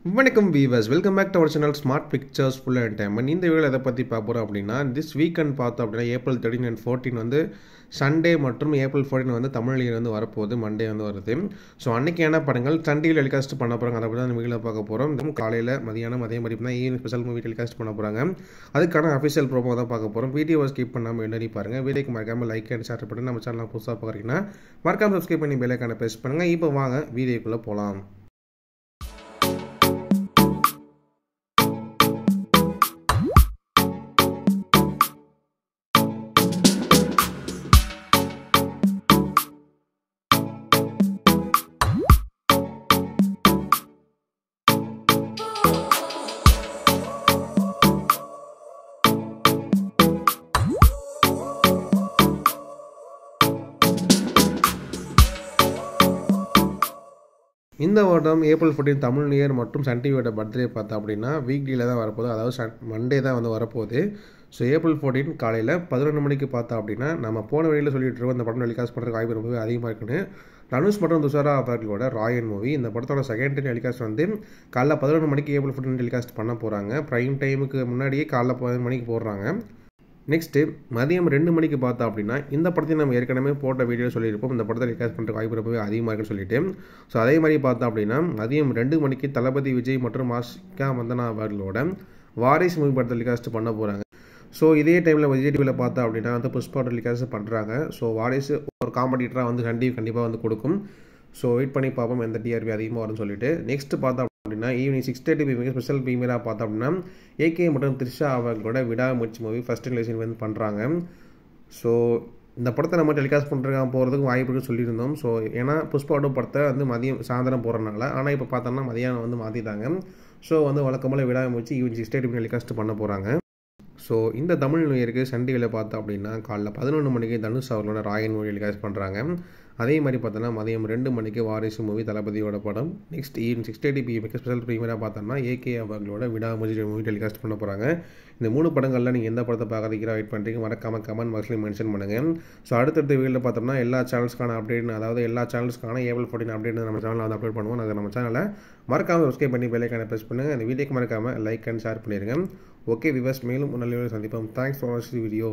வணக்கம் viewers, welcome back to our channel smart pictures full entertainment. இந்த வீடியோவில் எதை பற்றி பார்க்க போகிறோம் அப்படின்னா, திஸ் வீக்கெண்ட் பார்த்தோம் அப்படின்னா April 13 and 14 வந்து சண்டே மற்றும் April 14 வந்து தமிழ் இயர் வந்து வரப்போகுது, மண்டே வந்து வருது. ஸோ அன்றைக்கி என்ன படங்கள் சண்டே டெலிகாஸ்ட் பண்ண போகிறாங்க, அதை பற்றி தான் இந்த வீடியோவில் பார்க்க போகிறோம். காலையில் மதியானம் அதே மாதிரி தான் ஈவினிங் ஸ்பெஷல் மூவி டெலிகாஸ்ட் பண்ண போகிறாங்க. அதுக்கான அஃபிஷியல் ப்ரோமோ தான் பார்க்க போகிறோம். வீடியோவை ஸ்கிப் பண்ணாமல் என்னடி பாருங்கள். வீடியோக்கு மறக்காமல் லைக் அண்ட் ஷேர் பண்ணி நம்ம சேனலில் புதுசாக பார்க்குறீங்கன்னா மறக்காமல் சப்ஸ்கிரைப் பண்ணி பெல் ஐகானை ப்ரெஸ் பண்ணுங்கள். இப்போ வாங்க வீடியோக்குள்ளே போகலாம். இந்த வருடம் April 14 தமிழ் நியூ இயர் மற்றும் சன் டிவியோட பர்த்டே பார்த்தா அப்படின்னா வீக்லியில் தான் வரப்போகுது, அதாவது மண்டே தான் வந்து வரப்போகுது. ஸோ April 14 காலையில் 11 மணிக்கு பார்த்தா அப்படின்னா நம்ம போன வழியில் சொல்லிட்டு இருக்கோம் இந்த படம் டெலிகாஸ்ட் பண்ணுறதுக்கு வாய்ப்பு ரொம்பவே அதிகமாக இருக்குன்னு. தனுஷ் மற்றும் துஷாரா அவர்களோட ராயன் மூவி, இந்த படத்தோட செகண்ட் டெலிகாஸ்ட் வந்து காலைல 11 மணிக்கு April 14 டெலிகாஸ்ட் பண்ண போகிறாங்க. ப்ரைம் டைமுக்கு முன்னாடியே காலைல 11 மணிக்கு போடுறாங்க. நெக்ஸ்ட்டு மதியம் 2 மணிக்கு பார்த்தா அப்படின்னா இந்த படத்தையும் நம்ம ஏற்கனவே போட்ட வீடியோ சொல்லியிருப்போம், இந்த படத்தை டெலிகாஸ்ட் பண்ணுற வாய்ப்பு ரொம்பவே அதிகமாக இருக்குன்னு சொல்லிட்டு. ஸோ அதே மாதிரி பார்த்தா அப்படின்னா மதியம் 2 மணிக்கு தளபதி விஜய் மற்றும் மாஷிகா மந்தனா அவர்களோட வாரிஸ் மூவி படத்தை டெலிகாஸ்ட் பண்ண போகிறாங்க. ஸோ இதே டைமில் விஜய் டிவியில் பார்த்தா அப்படின்னா வந்து புஷ்பா டெலிகாஸ்ட் பண்ணுறாங்க. ஸோ வாரிஸ் ஒரு காம்படிட்டராக வந்து சன் டிவி கண்டிப்பாக வந்து கொடுக்கும். ஸோ வெயிட் பண்ணி பார்ப்போம் எந்த டிஆர்பி அதிகமாக வரும்னு சொல்லிட்டு. நெக்ஸ்ட் பார்த்தா அப்படின்னா ஈவினிங் 6:30 PM ஸ்பெஷல் ப்ரீமியராக பார்த்தோம் அப்படின்னா ஏகே மற்றும் த்ரிஷா அவர்களோட விடாமுயற்சி மூவி ஃபர்ஸ்ட் ரிலீஸ் வந்து பண்ணுறாங்க. ஸோ இந்த படத்தை நம்ம டெலிகாஸ்ட் பண்ணுறதுக்காக போகிறதுக்கு வாய்ப்புன்னு சொல்லியிருந்தோம். ஸோ ஏன்னா புஷ்பாவோட படத்தை வந்து மதியம் சாயந்தரம் போகிறனால, ஆனால் இப்போ பார்த்தோம்னா மதியானம் வந்து மாற்றிட்டாங்க. ஸோ வந்து வழக்கம்போல் விடாமுயற்சி ஈவினிங் 6:30 டெலிகாஸ்ட் பண்ண போகிறாங்க. ஸோ இந்த தமிழ் நியூ இயருக்கு சன் டிவியில் பார்த்தோம் அப்படின்னா காலைல 11 மணிக்கு தனுஷ் அவர்களோட ராயன் மூவி டெலிகாஸ்ட் பண்ணுறாங்க. அதே மாதிரி பார்த்தோன்னா மதியம் 2 மணிக்கு வாரிசு மூவி தளபதியோட படம். நெக்ஸ்ட் ஈவினிங் 6:30 PM ஸ்பெஷல் ப்ரீமியராக பார்த்தோம்னா ஏகே அவர்களோட விடாமுயற்சி மூவி டெலிகாஸ்ட் பண்ண போகிறாங்க. இந்த 3 படங்களில் நீங்கள் எந்த படத்தை பார்க்குறீங்க வெயிட் பண்ணுறீங்க, மறக்காமல் கமெண்ட் பாக்ஸில் மென்ஷன் பண்ணுங்கள். ஸோ அடுத்தடுத்த வீடியோவில் பார்த்தோம்னா எல்லா சேனல்ஸ்க்கான அப்டேட், அதாவது எல்லா சேனல்ஸ்க்கான April 14 அப்டேட் நம்ம சேனலில் வந்து அப்லோட் பண்ணுவோம். அதை நம்ம சேனலை மறக்காமல் சப்ஸ்கிரைப் பண்ணி பெல் ஐகானை ப்ரெஸ் பண்ணுங்கள். அந்த வீடியோக்கு மறக்காமல் லைக் அண்ட் ஷேர் பண்ணிடுங்க. ஓகே விவர்ஸ், மேலும் நல்ல வீடியோ சந்திப்போம். தேங்க்ஸ் ஃபார் வாட்சிங் வீடியோ.